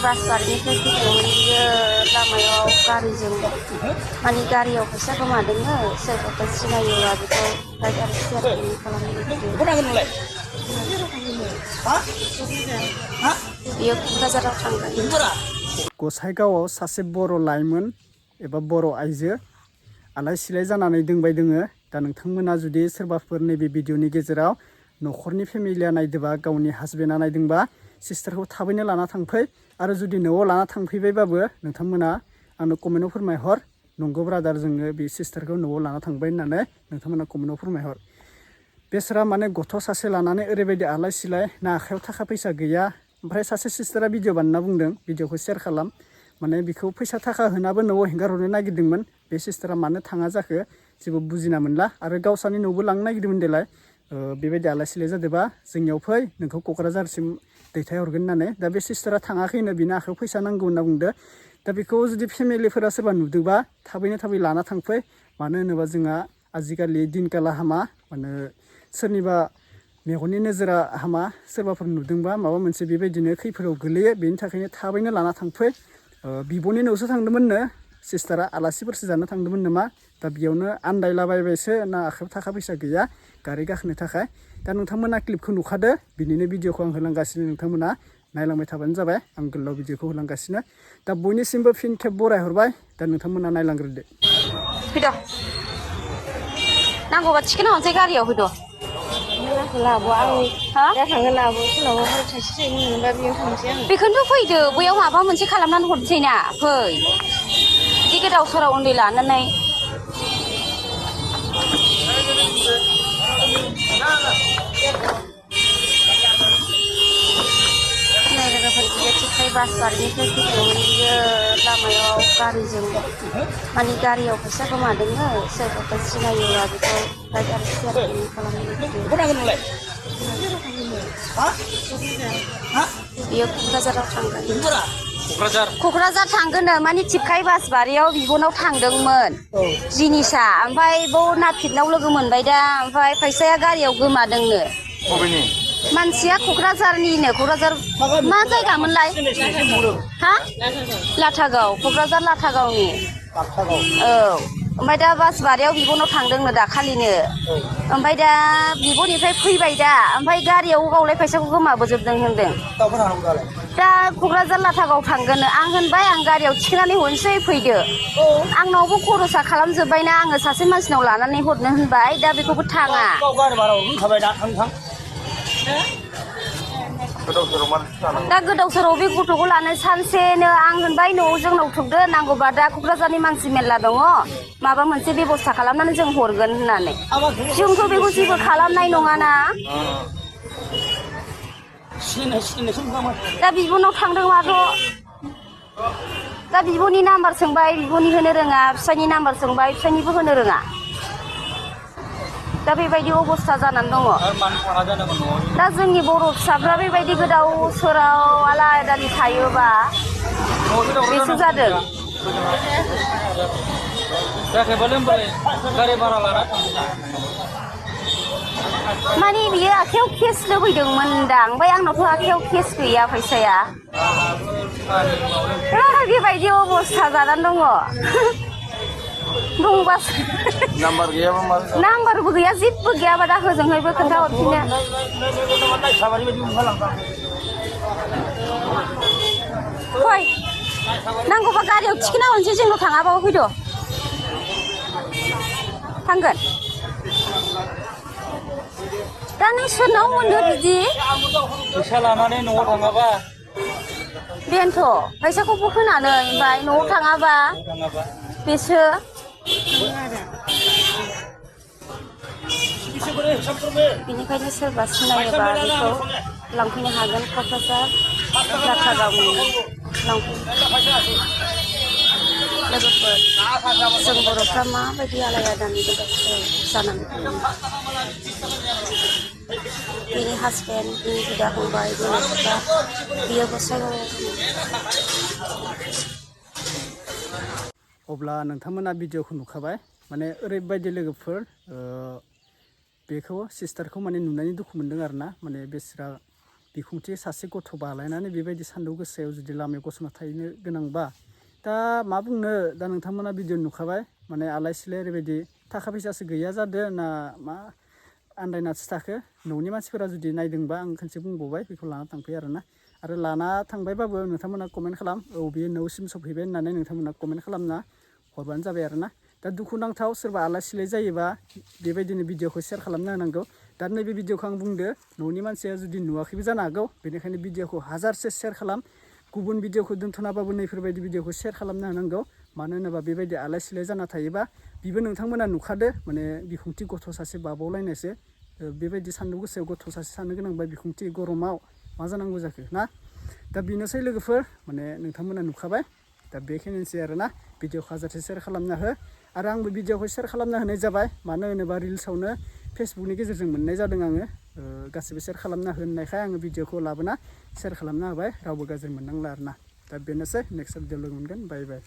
बास बारनिफ्राय फैदोंमोन बियो लामायाव गारिजों माने गारियाव फैसा गोमादोंनो सोरबाफोर सिनायोबा बेखौ लाइक आरो शेयार खालामनो बियो क'क्राझाराव थांगोन। गसाइगावआव सासे बर' लाइमोन एबा बर' आइजो आलाय सिलाय जानानै दोंबाय दोङो। दा नोंथांमोना जुदि सोरबाफोर नैबे भिडिअनि गेजेराव न'खरनि फेमिलिया नायदोंबा गावनि हासबेन्डआ नायदोंबा सिस्टारखौ थाबैनो लाना थांफै आरो जुदि न'आव लाना थांफैबायबाबो नोंथांमोना आंनो कमेन्टआव फोरमायहर नंगौ ब्रादार जोङो बे सिस्टारखौ न'आव लाना थांबाय होननानै नोंथांमोना कमेन्टआव फोरमायहर। बेसरा माने गथ' सासे लानानै ओरैबायदि आलाय सिलाय ना आखायाव थाखा फैसा गैया। ओमफ्राय सासे सिस्टारा भिडिअ बानायना बुंदों भिडिअखौ शेयार खालाम माने बिखौ फैसा थाखा होनाबो न'आव हेंगारहरनो नागिरदोंमोन। बे सिस्टारा मानो थाङा जाखो जेबो बुजिना मोनला आरो गावसानि न'बो लांनो नागिरदोंमोन देलाय बेबायदि आलाय सिलाय जादोंबा जोंनियाव फै नोंखौ क'क्राझारसिम दैथायहरगोन होननानै। दा बे सिस्टारा थाङाखैनो बिनो आखायाव फैसा नांगौ होनना बुंदो। दा बेखौ जुदि फेमिलिफोरा सोरबा नुदोंबा थाबैनो लाना थांफै। मानो होनोबा जोंहा आजिखालि दिनकाला हामा माने सोरनिबा मेगननि नोजोरा हामा सोरबाफोर नुदोंबा माबा मोनसे बेबायदिनो खैफोदाव गोलैयो। बेनि थाखायनो थाबैनो लाना थांफै। बिब'नि न'सो थांदोंमोननो सिस्टारा आलासिफोरसो जानो थांदोंमोन नामा। दा बेयावनो आन्दायलाबायबायसो ना आखायाव थाखा फैसा गैया गारि गाखोनो थाखाय। दा नोंथांमोना क्लिपखौ नुखादो बिनिनो भिडिअखौ आं होलांगासिनो नोंथांमोना नायलांबाय थाबानो जाबाय। आं गोलाव भिडिअखौ होलांगासिनो। दा बयनिसिमबो फिन खेब बरायहरबाय। दा नोंथांमोना नायलांग्रोदो। फैद' नांगौबा थिखोना हरनोसै गारियाव फैद'। बेखौनोथ' फैदो बैयाव माबा मोनसे खालामनानै हरनोसै ना फै बिदि गोदाव सोराव उन्दै लानानै लोगोफोर बियो थिखाय बास बारनिफ्राय फैदोंमोन बियो लामायाव गारिजों माने गारियाव फैसा गोमादोंनो सोरबाफोर सिनायोबा बेखौ लाइक आरो शेयार खालामनो बियो क'क्राझाराव थांगोन। क'क्राझार थांगोननो माने थिपकाय बास बारियाव बिब'नाव थांदोंमोन जिनिसा ओमफ्राय बाव नापितनाव लोगो मोनबाय दा ओमफ्राय फैसाया गारियाव गोमादोंनो। मानसिया क'क्राझारनिनो क'क्राझार मा जायगामोनलाय हा लाथागाव क'क्राझार लाथागावनि औ। ओमफ्राय दा बास बारियाव बिब'नाव थांदोंनो दाखालिनो ओमफ्राय दा बिब'निफ्राय फैबाय दा ओमफ्राय गारियाव गावलाय फैसाखौ गोमाबोजोबदों होनदों। दा क'क्राझार लाथागाव थांगोननो आं होनबाय आं गारियाव थिखोनानै हरनोसै फैदो आंनावबो खरसा खालामजोब्बायना आङो सासे मानसिनाव लानानै हरनो होनबाय दा बेखौबो थाङा। दा गोदाव सोराव बे गथ'खौ लानो सानसेनो आं होनबाय न'आव जोंनाव थुबदो नांगौबा दा क'क्राझारनि मानसि मेरला दङ माबा मोनसे बेब'स्था खालामनानै जों हरगोन होननानै। जोंथ' बेखौ जेबो खालामनाय नङाना। दा बिब'नाव थांदोंबाथ' दा बिब'नि नाम्बार सोंबाय बिब'नि होनो रोङा फिसायनि नाम्बार सोंबाय फिसायनिबो होनो रोङा। दा बेबायदि अबस्था जानानै दङ। दा जोंनि बर' फिसाफ्रा बेबायदि गोदाव सोराव आलाय दालि थायोबा बेसो जादों। माने बियो आखायाव केस लुबैदोंमोनदां ओमफ्राय आंनावथ' आखायाव केस गैया फैसाया। बेबायदि अबस्था जानानै दङ। दंबासो नाम्बारबो गैया जेबो गैयाबा दा होजोंहायबो खोन्थाहरफिनो। फै नांगौबा गारियाव थिखोना हरनोसै जोंनाव थाङाबाबो फैद' थांगोन। दा नों सोरनाव मोनदो बिदि फैसा लानानै न'आव थाङाबा बेनोथ' फैसाखौबो होनानै ओमफ्राय न'आव थाङाबा बेसो बेनिखायनो सोरबा सिनायोबा बेखौ लांफैनो हागोन क'क्राझार लाथागावनि लोगोफोर जों बर'फ्रा माबायदि आलाय आदानि जानानै दङ। बिनि हासबेन्ड बिनि बिदा फंबाय बिमा बिफा बियो गसाइगावआव। अब्ला नोंथांमोना भिडिअखौ नुखाबाय माने ओरैबायदि लोगोफोर बेखौ सिस्टारखौ माने नुनायनि दुखु मोनदों आरोना। माने बेस्रा बिखुंथि सासे गथ' बालायनानै बेबायदि सान्दुं गोसायाव जुदि लामायाव गसंना थाहैनो गोनांबा दा मा बुंनो दा नोंथांमोना भिडिअ नुखाबाय माने आलाय सिलाय ओरैबायदि थाखा फैसासो गैया जादों ना मा आन्दायनासो थाखो न'नि मानसिफोरा जुदि नायदोंबा आं खनसे बुंबावबाय बेखौ लाना थांफैयो आरोना आरो लाना थांबायबाबो नोंथांमोना कमेन्ट खालाम औ बेयो न'सिम सफैबाय होननानै नोंथांमोना कमेन्ट खालामना हरबानो जाबाय आरोना दा दुखुनांथाव सोरबा आलाय सिलाय जायोबा बेबायदिनो भिडिअखौ शेयार खालामना होनांगौ दा नैबे भिडिअखौ आं बुंदो न'नि मानसिया जुदि नुवाखैबो जानो हागौ बेनिखायनो भिडिअखौ हाजारसे शेयार खालाम गुबुन भिडिअखौ दोन्थ'नाबाबो नैफोरबायदि भिडिअखौ शेयार खालामना होनांगौ मानो होनोबा बेबायदि आलाय सिलाय जाना थायोबा बिबो नोंथांमोना नुखादो माने बिखुंथि गथ' सासे बाबावलायनायसो बेबायदि सान्दुं गोसायाव गथ' सासे थानो गोनांबा बिखुंथि गरमाव मा जानांगौ जाखो ना दा बेनोसै लोगोफोर माने नोंथांमोना नुखाबाय दा बेखिनिसै आरोना भिडिअखौ हाजारसे शेयार खालामना हो आरो आंबो भिडिअखौ शेयार खालामना होनाय जाबाय मानो होनोबा रिल्सआवनो फेसबुकनि गेजेरजों मोननाय जादों आङो गासिबो शेयार खालामना होनायखाय आङो भिडिअखौ लाबोना शेयार खालामना होबाय रावबो गाज्रि मोननांला आरोना दा बेनोसै नेक्स्ट भिडिअ लोगो मोनगोन बाय बाय